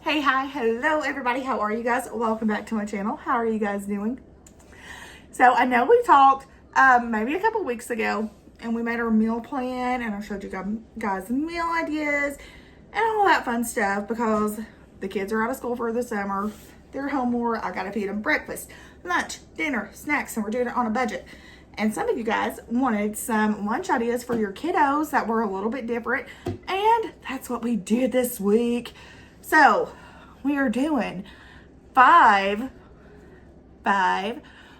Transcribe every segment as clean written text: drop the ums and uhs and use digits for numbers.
Hey, hi, hello everybody. How are you guys? Welcome back to my channel. How are you guys doing? So I know we talked maybe a couple weeks ago and we made our meal plan and I showed you guys meal ideas and all that fun stuff because the kids are out of school for the summer. They're home more. I gotta feed them breakfast, lunch, dinner, snacks, and we're doing it on a budget. And some of you guys wanted some lunch ideas for your kiddos that were a little bit different, and that's what we did this week. So we are doing five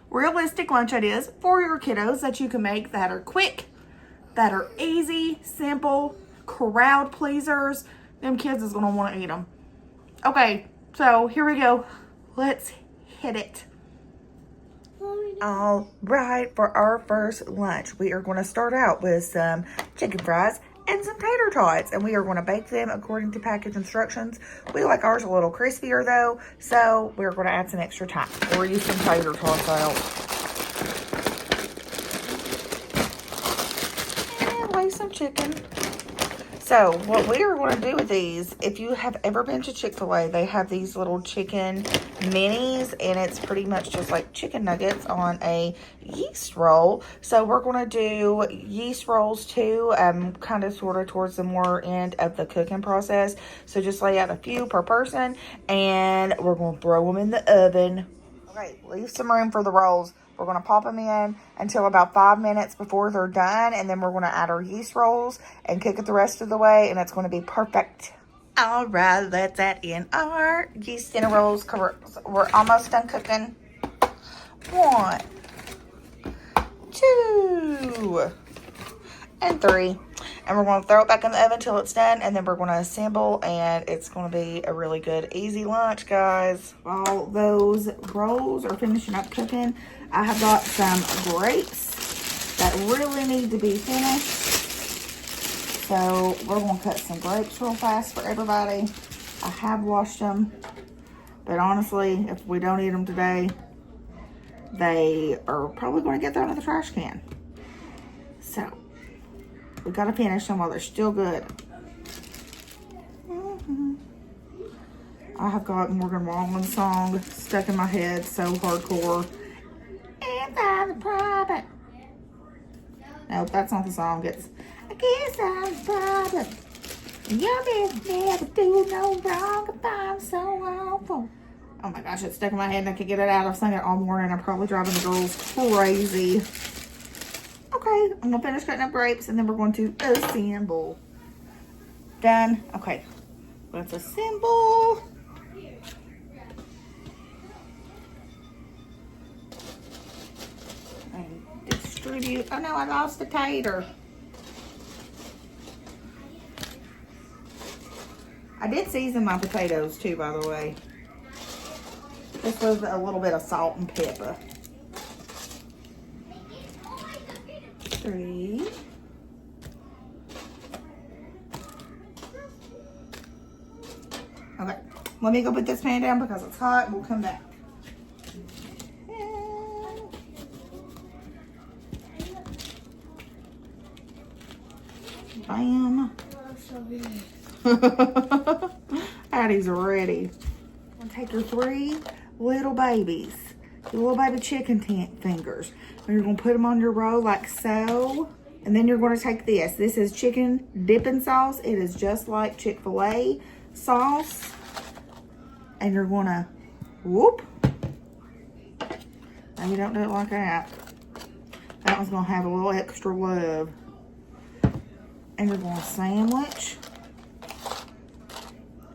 realistic lunch ideas for your kiddos that you can make that are quick, that are easy, simple, crowd pleasers. Them kids is gonna wanna eat them. Okay, so here we go. Let's hit it. All right, for our first lunch, we are going to start out with some chicken fries and some tater tots, and we are going to bake them according to package instructions. We like ours a little crispier though, so we're going to add some extra time. We'll use some tater tots out. And lay some chicken. So what we are going to do with these, if you have ever been to ChickfilA, they have these little chicken minis, and it's pretty much just like chicken nuggets on a yeast roll. So we're going to do yeast rolls too, kind of sort of towards the more end of the cooking process. So just lay out a few per person, and we're going to throw them in the oven. Okay, leave some room for the rolls. We're going to pop them in until about 5 minutes before they're done, and then we're going to add our yeast rolls and cook it the rest of the way, and it's going to be perfect. All right, let's add in our yeast dinner rolls. We're almost done cooking. 1, 2, and 3. And we're going to throw it back in the oven until it's done, and then we're going to assemble, and it's going to be a really good, easy lunch, guys. While those rolls are finishing up cooking, I have got some grapes that really need to be finished. So we're going to cut some grapes real fast for everybody. I have washed them, but honestly, if we don't eat them today, they are probably going to get thrown in the trash can. So we got to finish them while they're still good. I have got Morgan Wallen's song stuck in my head so hardcore. And I'm the problem. Nope, that's not the song. It's I guess I'm the problem. You didn't never do no wrong if I'm so awful. Oh my gosh, it's stuck in my head and I can't get it out. I've sung it all morning. I'm probably driving the girls crazy. Okay, I'm gonna finish cutting up grapes and then we're going to assemble. Done. Okay, let's assemble. And distribute. Oh no, I lost a tater. I did season my potatoes too, by the way. This was a little bit of salt and pepper. 3. Okay, let me go put this pan down because it's hot. We'll come back. Bam. Addie's ready. I'm gonna take your 3 little babies, your little baby chicken fingers. And you're gonna put them on your roll like so. And then you're gonna take this. This is chicken dipping sauce. It is just like Chick-fil-A sauce. And you're gonna whoop. Now you don't do it like that. That one's gonna have a little extra love. And you're gonna sandwich.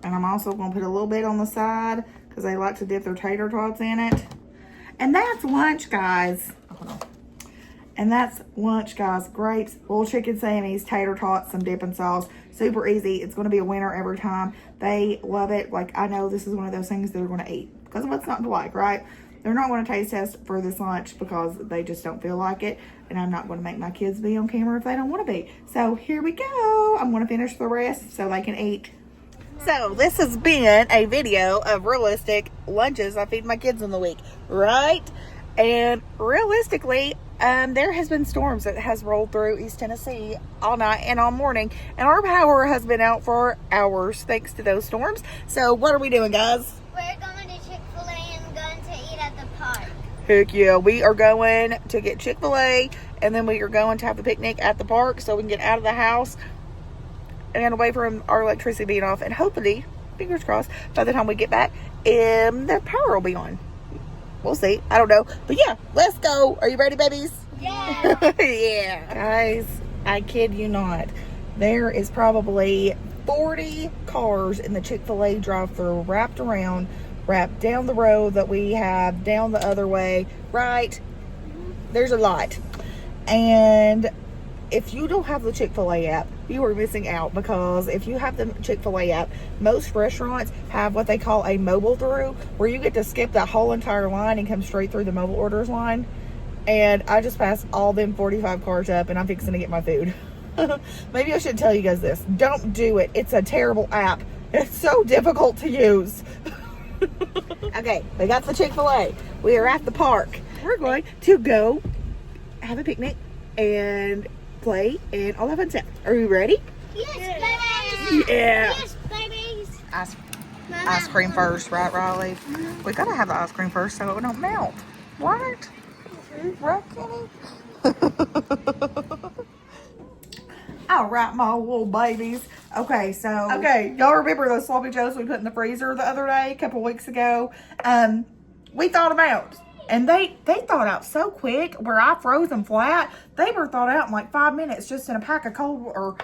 And I'm also gonna put a little bit on the side because they like to dip their tater tots in it. And that's lunch, guys. Hold on. And that's lunch, guys. Grapes, little chicken sammies, tater tots, some dipping sauce. Super easy. It's going to be a winner every time. They love it. Like, I know this is one of those things they're going to eat. Because what's not to like, right? They're not going to taste test for this lunch because they just don't feel like it. And I'm not going to make my kids be on camera if they don't want to be. So here we go. I'm going to finish the rest so they can eat. So this has been a video of realistic lunches I feed my kids in the week, right? And realistically, there has been storms that has rolled through East Tennessee all night and all morning, and our power has been out for hours thanks to those storms. So what are we doing, guys? We're going to ChickfilA and going to eat at the park. Heck yeah, we are going to get Chick-fil-A, and then we are going to have a picnic at the park so we can get out of the house and away from our electricity being off, and hopefully, fingers crossed, by the time we get back, the power will be on. We'll see. I don't know. But yeah, let's go. Are you ready, babies? Yeah. Yeah. Guys, I kid you not. There is probably 40 cars in the Chick-fil-A drive-thru wrapped around, wrapped down the road that we have, down the other way, right? There's a lot. And if you don't have the Chick-fil-A app, you are missing out, because if you have the Chick-fil-A app, most restaurants have what they call a mobile through, where you get to skip that whole entire line and come straight through the mobile orders line. And I just passed all them 45 cars up, and I'm fixing to get my food. Maybe I should tell you guys this. Don't do it. It's a terrible app. It's so difficult to use. Okay, we got the Chick-fil-A. We are at the park. We're going to go have a picnic and play and all that fun stuff. Are you ready? Yes, babies. Yeah. Yes, babies. Ice cream first, right, Riley? We gotta have the ice cream first so it don't melt. Right? Right, Kenny? All right, my little babies. Okay, y'all remember those sloppy joes we put in the freezer the other day, a couple weeks ago? We thawed them out. And they thawed out so quick, where I froze them flat. They were thawed out in like 5 minutes just in a pack of cold, or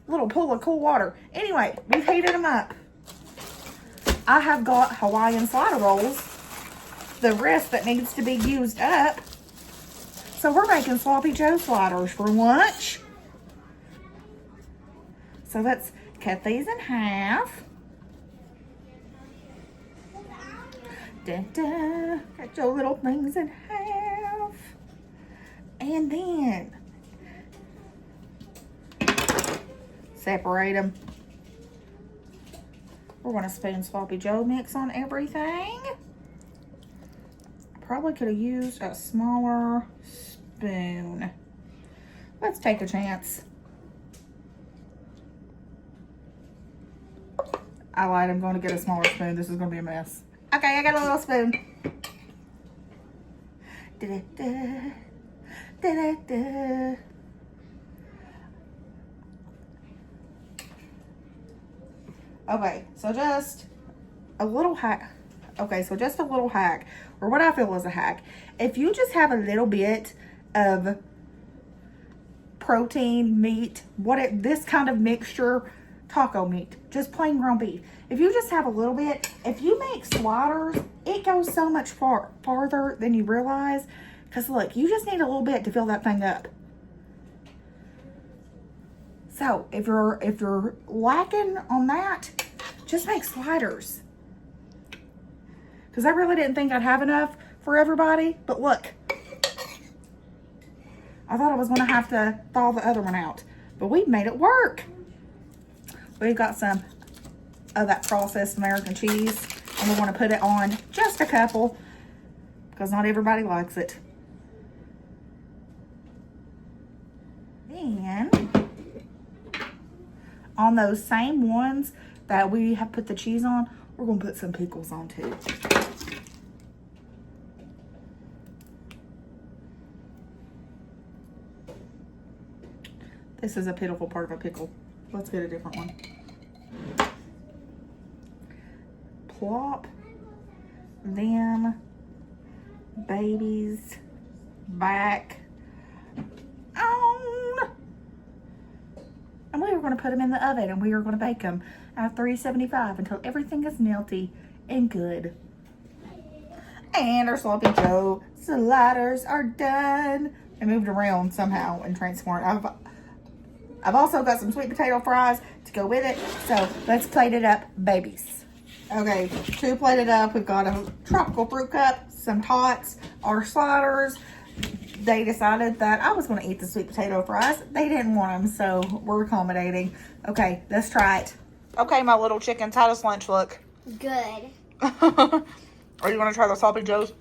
little pool of cool water. Anyway, we've heated them up. I have got Hawaiian slider rolls, the rest that needs to be used up. So we're making sloppy joe sliders for lunch. So let's cut these in half. Da-da. Cut your little things in half. And then separate them. We're going to spoon sloppy joe mix on everything. Probably could have used a smaller spoon. Let's take a chance. I lied. I'm going to get a smaller spoon. This is going to be a mess. Okay, I got a little spoon. Da-da-da. Da-da-da. Okay, so just a little hack. Okay, so just a little hack, or what I feel is a hack. If you just have a little bit of protein, meat, this kind of mixture, taco meat, just plain ground beef. If you just have a little bit, if you make sliders, it goes so much farther than you realize. Because look, you just need a little bit to fill that thing up. So if you're lacking on that, just make sliders. Because I really didn't think I'd have enough for everybody. But look, I thought I was going to have to thaw the other one out. But we made it work. We've got some of that processed American cheese, and we want to put it on just a couple, because not everybody likes it. Then, on those same ones that we have put the cheese on, we're going to put some pickles on too. This is a pitiful part of a pickle. Let's get a different one. Plop them babies back on. And we are going to put them in the oven, and we are going to bake them at 375 until everything is melty and good. And our sloppy joe sliders are done. I moved around somehow and transformed. I've also got some sweet potato fries to go with it. So let's plate it up, babies. Okay, 2 plated up. We've got a tropical fruit cup, some tots, our sliders. They decided that I was going to eat the sweet potato fries. They didn't want them, so we're accommodating. Okay, let's try it. Okay, my little chickens, how does lunch look? Good. Are you going to try the sloppy joes?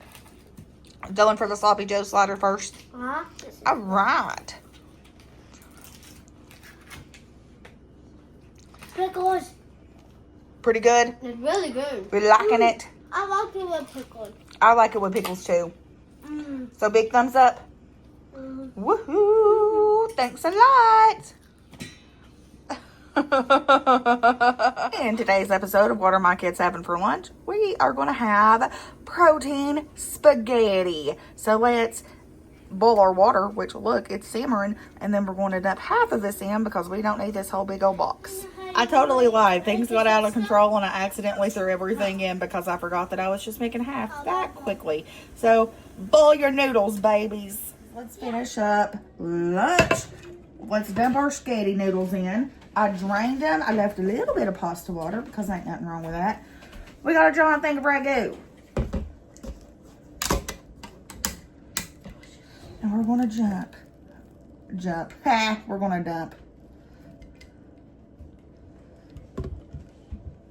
Going for the Sloppy Joe slider first. Uh-huh. All right. Pickles. Pretty good. It's really good. We liking it. I like it with pickles. I like it with pickles too. Mm. So big thumbs up. Mm. Woohoo! Thanks a lot. In today's episode of What Are My Kids Having for Lunch, we are going to have protein spaghetti. So let's boil our water, which look, it's simmering, and then we're going to dump half of this in because we don't need this whole big old box. I totally lied. Things got out of control and I accidentally threw everything in because I forgot that I was just making half that quickly. So boil your noodles, babies. Let's finish up lunch. Let's dump our spaghetti noodles in. I drained them. I left a little bit of pasta water because ain't nothing wrong with that. We got a giant thing of ragu. And we're going to jump. We're going to dump.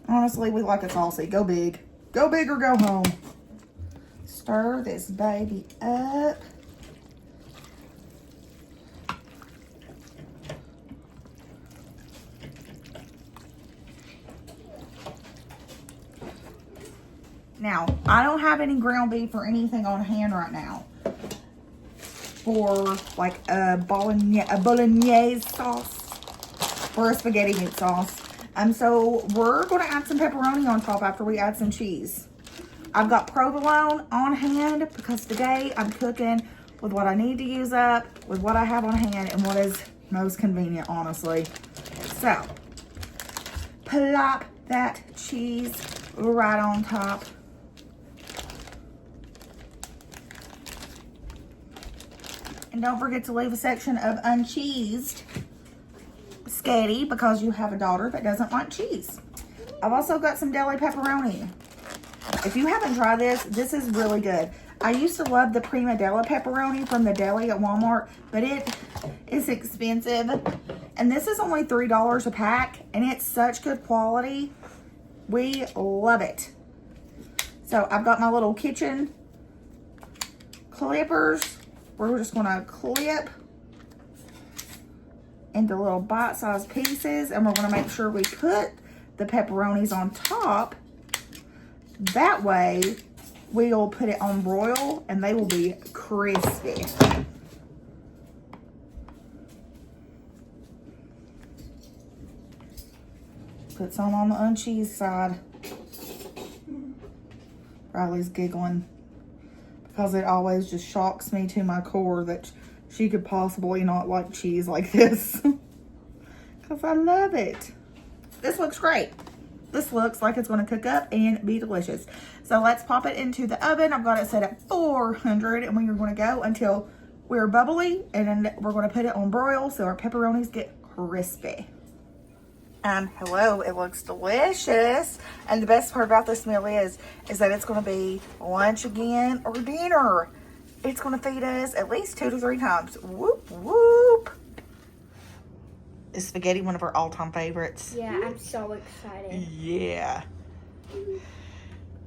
Honestly, we like it saucy. Go big. Go big or go home. Stir this baby up. Now, I don't have any ground beef or anything on hand right now for like a bolognese sauce or a spaghetti meat sauce. So we're going to add some pepperoni on top after we add some cheese. I've got provolone on hand because today I'm cooking with what I need to use up, with what I have on hand, and what is most convenient, honestly. So, plop that cheese right on top. And don't forget to leave a section of uncheesed spaghetti because you have a daughter that doesn't like cheese. I've also got some deli pepperoni. If you haven't tried this, this is really good. I used to love the Prima Deli pepperoni from the deli at Walmart, but it is expensive. And this is only $3 a pack, and it's such good quality. We love it. So I've got my little kitchen clippers. We're just going to clip into little bite-sized pieces, and we're going to make sure we put the pepperonis on top. That way, we'll put it on broil, and they will be crispy. Put some on the uncheesed side. Riley's giggling because it always just shocks me to my core that she could possibly not like cheese like this. Because I love it. This looks great. This looks like it's going to cook up and be delicious. So let's pop it into the oven. I've got it set at 400, and we are going to go until we're bubbly, and then we're going to put it on broil so our pepperonis get crispy. Hello, it looks delicious. And the best part about this meal is that it's going to be lunch again or dinner. It's going to feed us at least 2 to 3 times. Whoop, whoop. Is spaghetti one of our all-time favorites? Yeah, I'm so excited. Yeah.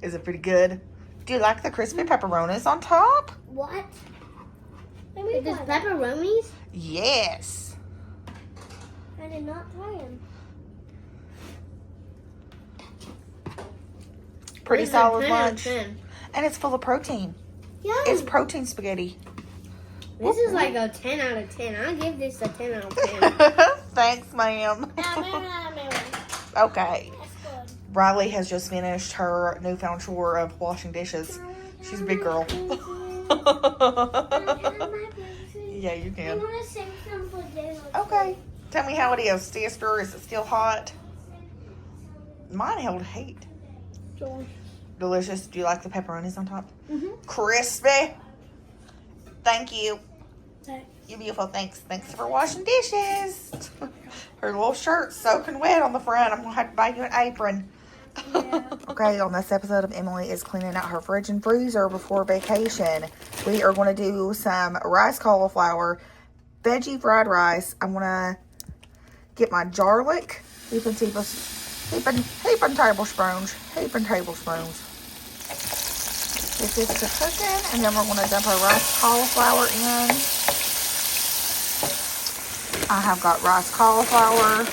Is it pretty good? Do you like the crispy pepperonis on top? What? There's pepperonis? Yes. I did not try them. Pretty solid lunch. And it's full of protein. Yeah. It's protein spaghetti. This is like a 10 out of 10. I'll give this a 10 out of 10. Thanks, ma'am. Okay. Riley has just finished her newfound chore of washing dishes. She's a big girl. Yeah, you can. I want to sing some for dinner. Okay. Tell me how it is. Sister, is it still hot? Mine held heat. Delicious. Do you like the pepperonis on top? Mm-hmm. Crispy. Thank you. Thanks. You're beautiful. Thanks. Thanks for washing dishes. Her little shirt's soaking wet on the front. I'm going to have to buy you an apron. Yeah. Okay, on this episode of Emily is cleaning out her fridge and freezer before vacation, we are going to do some rice cauliflower, veggie fried rice. I'm going to get my garlic, heaping tablespoons. Get this to cooking, and then we're going to dump our rice cauliflower in. I have got rice cauliflower.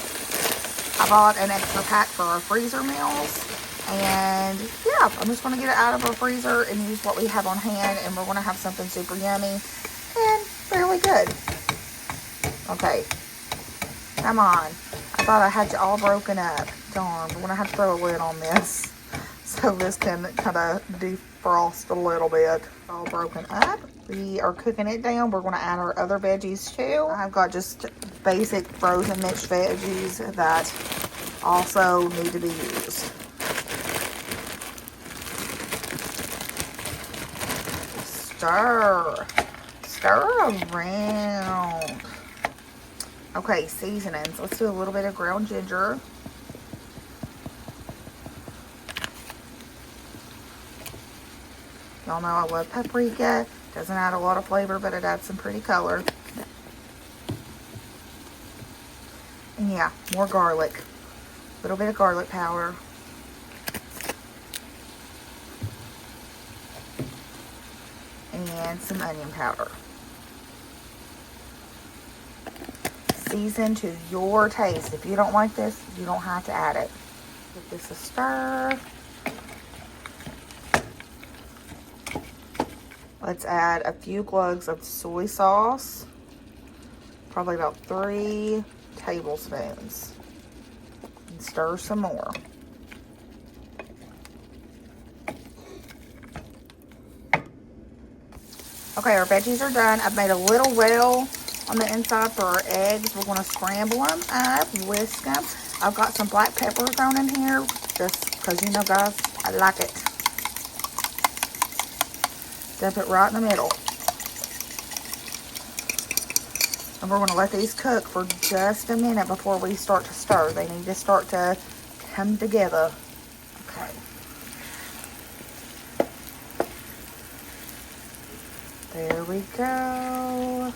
I bought an extra pack for our freezer meals. And yeah, I'm just going to get it out of our freezer and use what we have on hand. And we're going to have something super yummy and fairly good. Okay. Come on. I thought I had you all broken up. Darn, we're going to have to throw a lid on this so this can kind of defrost a little bit. All broken up. We are cooking it down. We're going to add our other veggies too. I've got just basic frozen mixed veggies that also need to be used. Stir around. Okay, seasonings. Let's do a little bit of ground ginger. Y'all know I love paprika. Doesn't add a lot of flavor, but it adds some pretty color. And yeah, more garlic. A little bit of garlic powder. And some onion powder. Season to your taste. If you don't like this, you don't have to add it. Give this a stir. Let's add a few cloves of soy sauce. Probably about 3 tablespoons. And stir some more. Okay, our veggies are done. I've made a little well on the inside for our eggs. We're going to scramble them up, whisk them. I've got some black pepper thrown in here just because, you know, guys, I like it. Dump it right in the middle. And we're going to let these cook for just a minute before we start to stir. They need to start to come together. Okay. There we go.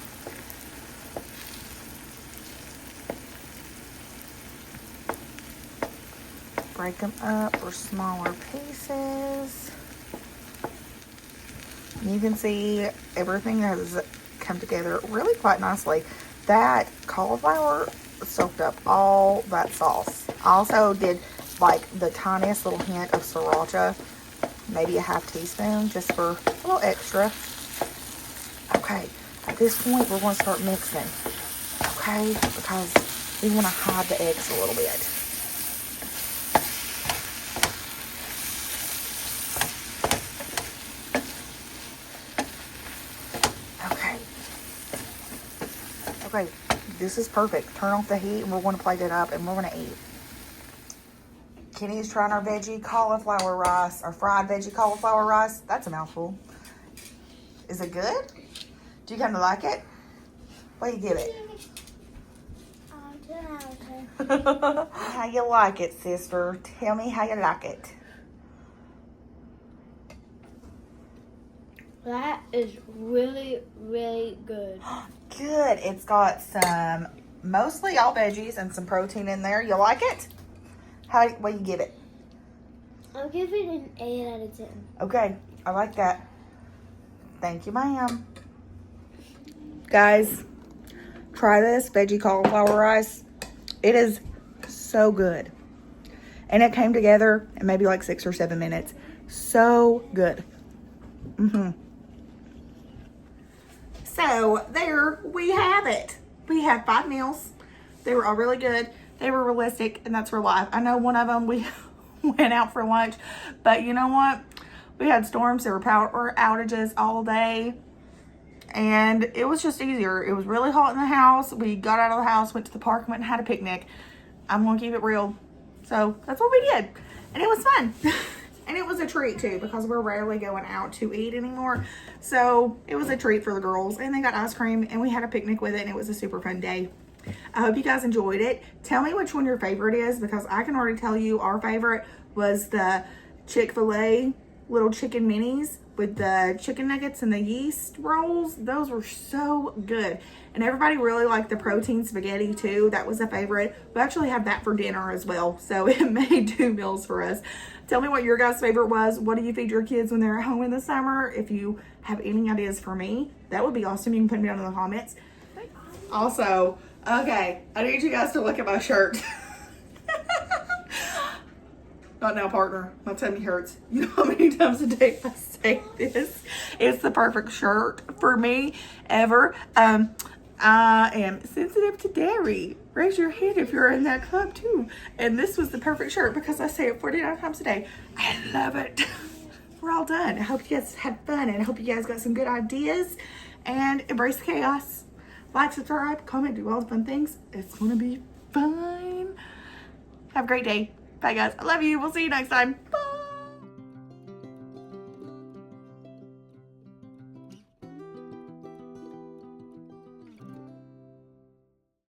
Break them up for smaller pieces. You can see everything has come together really quite nicely. That cauliflower soaked up all that sauce. I also did like the tiniest little hint of sriracha, maybe a half teaspoon, just for a little extra. Okay, at this point we're going to start mixing. Okay, because we want to hide the eggs a little bit. Okay, this is perfect. Turn off the heat and we're going to plate it up and we're going to eat. Kenny's trying our veggie cauliflower rice, our fried veggie cauliflower rice. That's a mouthful. Is it good? Do you kind of like it? What do you give it? How you like it, sister? Tell me how you like it. That is really, really good. Good. It's got some, mostly all veggies and some protein in there. You like it? What do you give it? I'll give it an 8 out of 10. Okay. I like that. Thank you, ma'am. Guys, try this veggie cauliflower rice. It is so good. And it came together in maybe like 6 or 7 minutes. So good. So there we have it. We had 5 meals. They were all really good. They were realistic, and that's real life. I know one of them we went out for lunch, but you know what? We had storms. There were power outages all day, and it was just easier. It was really hot in the house. We got out of the house, went to the park, went and had a picnic. I'm going to keep it real. So that's what we did, and it was fun. And it was a treat too, because we're rarely going out to eat anymore. So it was a treat for the girls, and they got ice cream and we had a picnic with it, and it was a super fun day. I hope you guys enjoyed it. Tell me which one your favorite is, because I can already tell you our favorite was the ChickfilA little chicken minis with the chicken nuggets and the yeast rolls. Those were so good. And everybody really liked the protein spaghetti too. That was a favorite. We actually have that for dinner as well. So it made 2 meals for us. Tell me what your guys' favorite was. What do you feed your kids when they're at home in the summer? If you have any ideas for me, that would be awesome. You can put them down in the comments. Also, okay, I need you guys to look at my shirt. Not now, partner. My tummy hurts. You know how many times a day I say this? It's the perfect shirt for me ever. I am sensitive to dairy. Raise your hand if you're in that club too. And this was the perfect shirt because I say it 49 times a day. I love it. We're all done. I hope you guys had fun and I hope you guys got some good ideas. And embrace the chaos. Like, subscribe, comment, do all the fun things. It's going to be fun. Have a great day. Bye, guys. I love you. We'll see you next time.